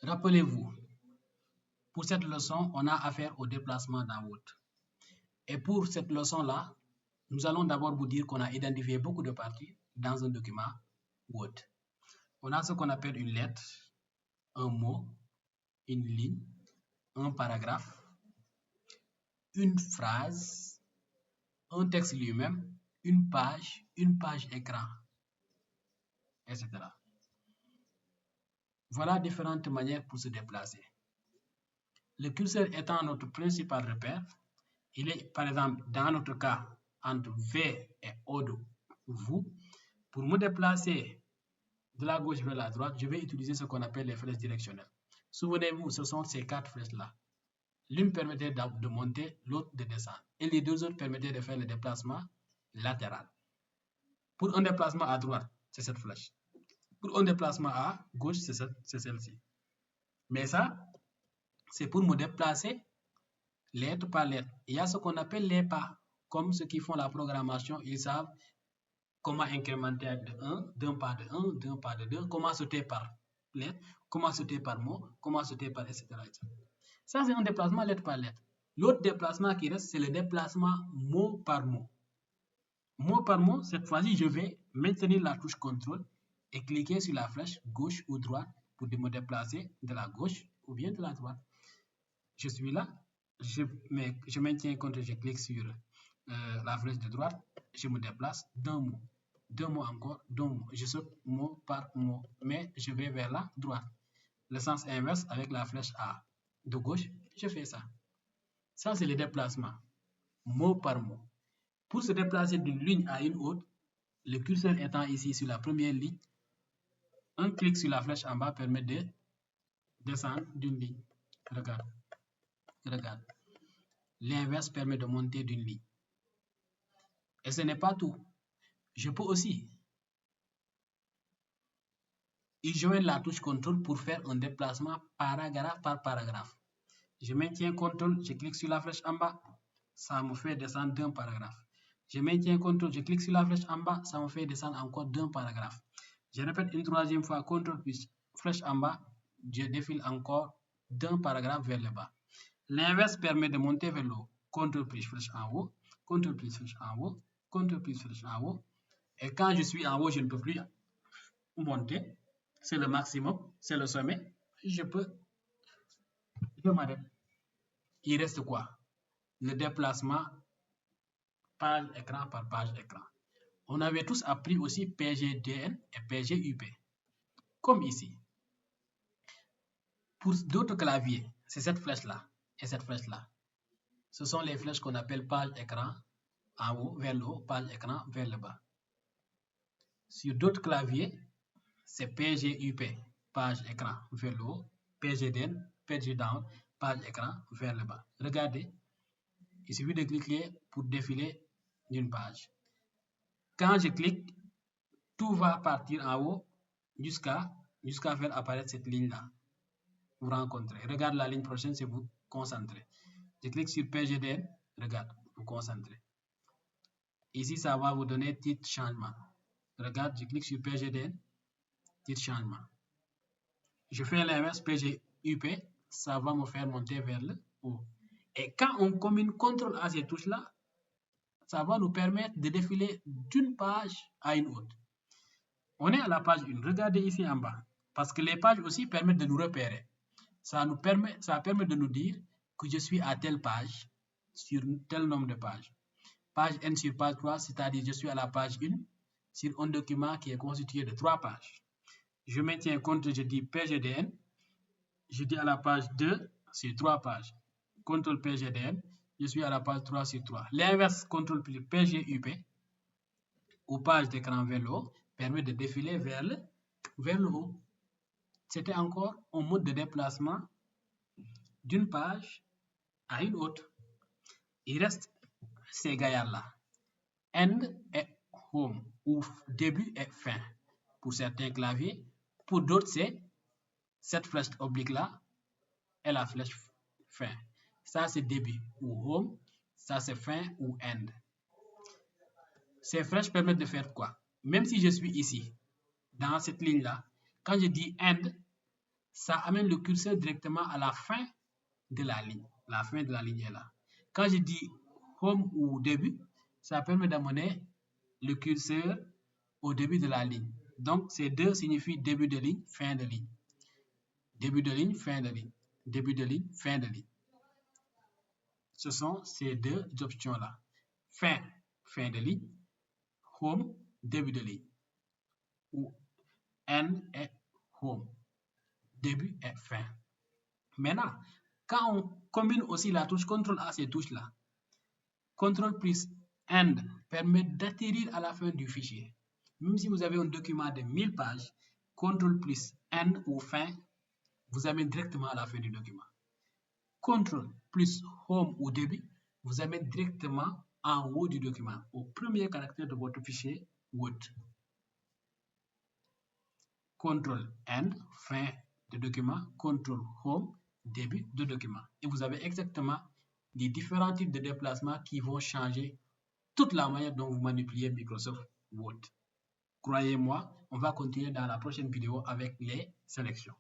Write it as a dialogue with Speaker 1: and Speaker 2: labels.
Speaker 1: Rappelez-vous, pour cette leçon, on a affaire au déplacement d'un Word. Et pour cette leçon-là, nous allons d'abord vous dire qu'on a identifié beaucoup de parties dans un document Word. On a ce qu'on appelle une lettre, un mot, une ligne, un paragraphe, une phrase, un texte lui-même, une page écran, etc. Voilà différentes manières pour se déplacer. Le curseur étant notre principal repère, il est par exemple dans notre cas entre V et O de vous. Pour me déplacer de la gauche vers la droite, je vais utiliser ce qu'on appelle les flèches directionnelles. Souvenez-vous, ce sont ces 4 flèches-là. L'une permettait de monter, l'autre de descendre. Et les deux autres permettaient de faire le déplacement latéral. Pour un déplacement à droite, c'est cette flèche. Pour un déplacement à gauche, c'est celle-ci. Mais ça, c'est pour me déplacer lettre par lettre. Il y a ce qu'on appelle les pas. Comme ceux qui font la programmation, ils savent comment incrémenter d'un pas de 1, d'un pas de 2, comment sauter par lettre, comment sauter par mot, comment sauter par etc. Ça, c'est un déplacement lettre par lettre. L'autre déplacement qui reste, c'est le déplacement mot par mot. Mot par mot, cette fois-ci, je vais maintenir la touche CTRL et cliquer sur la flèche gauche ou droite pour me déplacer de la gauche ou bien de la droite. Je suis là, je maintiens CTRL, je clique sur la flèche de droite, je me déplace d'un mot. Deux mots encore, deux mots. Je saute mot par mot, mais je vais vers la droite. Le sens inverse avec la flèche A. De gauche, je fais ça. Ça, c'est le déplacement, mot par mot. Pour se déplacer d'une ligne à une autre, le curseur étant ici sur la première ligne, un clic sur la flèche en bas permet de descendre d'une ligne. Regarde. Regarde. L'inverse permet de monter d'une ligne. Et ce n'est pas tout. Je peux aussi y joindre la touche CTRL pour faire un déplacement paragraphe par paragraphe. Je maintiens CTRL, je clique sur la flèche en bas, ça me fait descendre d'un paragraphe. Je maintiens CTRL, je clique sur la flèche en bas, ça me fait descendre encore d'un paragraphe. Je répète une troisième fois, CTRL plus flèche en bas, je défile encore d'un paragraphe vers le bas. L'inverse permet de monter vers le haut. CTRL plus flèche en haut, CTRL plus flèche en haut, CTRL plus flèche en haut. Et quand je suis en haut, je ne peux plus monter. C'est le maximum, c'est le sommet. Je m'arrête. Il reste quoi? Le déplacement page écran par page écran. On avait tous appris aussi PGDN et PGUP. Comme ici. Pour d'autres claviers, c'est cette flèche-là et cette flèche-là. Ce sont les flèches qu'on appelle page écran en haut vers le haut, page écran vers le bas. Sur d'autres claviers, c'est PGUP, page écran vers le haut, PGDN, page down, page écran vers le bas. Regardez, il suffit de cliquer pour défiler d'une page. Quand je clique, tout va partir en haut jusqu'à faire apparaître cette ligne-là. Vous rencontrez. Regarde la ligne prochaine, c'est vous concentrer. Je clique sur PGDN, regarde, vous concentrez. Ici, ça va vous donner titre changement. Regarde, je clique sur PGDN, titre changement. Je fais l'inverse, PGUP, ça va me faire monter vers le haut. Et quand on combine CTRL à ces touches-là, ça va nous permettre de défiler d'une page à une autre. On est à la page 1. Regardez ici en bas. Parce que les pages aussi permettent de nous repérer. Ça permet de nous dire que je suis à telle page, sur tel nombre de pages. Page N sur page 3, c'est-à-dire je suis à la page 1, sur un document qui est constitué de 3 pages. Je maintiens CTRL, je dis PGDN, je dis à la page 2 sur 3 pages. CTRL PGDN, je suis à la page 3 sur 3. L'inverse, CTRL plus PGUP, ou page d'écran vers le haut, permet de défiler vers le haut. C'était encore un mode de déplacement d'une page à une autre. Il reste ces gaillards-là. End et home, ou début et fin. Pour certains claviers, pour d'autres, c'est cette flèche oblique-là et la flèche fin. Ça, c'est début ou home. Ça, c'est fin ou end. Ces flèches permettent de faire quoi? Même si je suis ici, dans cette ligne-là, quand je dis end, ça amène le curseur directement à la fin de la ligne. La fin de la ligne est là. Quand je dis home ou début, ça permet d'amener le curseur au début de la ligne. Donc, ces deux signifient début de ligne, fin de ligne. Début de ligne, fin de ligne. Début de ligne, fin de ligne. Ce sont ces deux options-là. Fin, fin de ligne. Home, début de ligne. Ou end et home. Début et fin. Maintenant, quand on combine aussi la touche CTRL à ces touches-là, CTRL plus end permet d'atterrir à la fin du fichier. Même si vous avez un document de 1000 pages, CTRL plus end ou fin vous amène directement à la fin du document. CTRL plus home ou début vous amène directement en haut du document, au premier caractère de votre fichier Word. CTRL end, fin de document, CTRL home, début de document. Et vous avez exactement les différents types de déplacements qui vont changer toute la manière dont vous manipulez Microsoft Word. Croyez-moi, on va continuer dans la prochaine vidéo avec les sélections.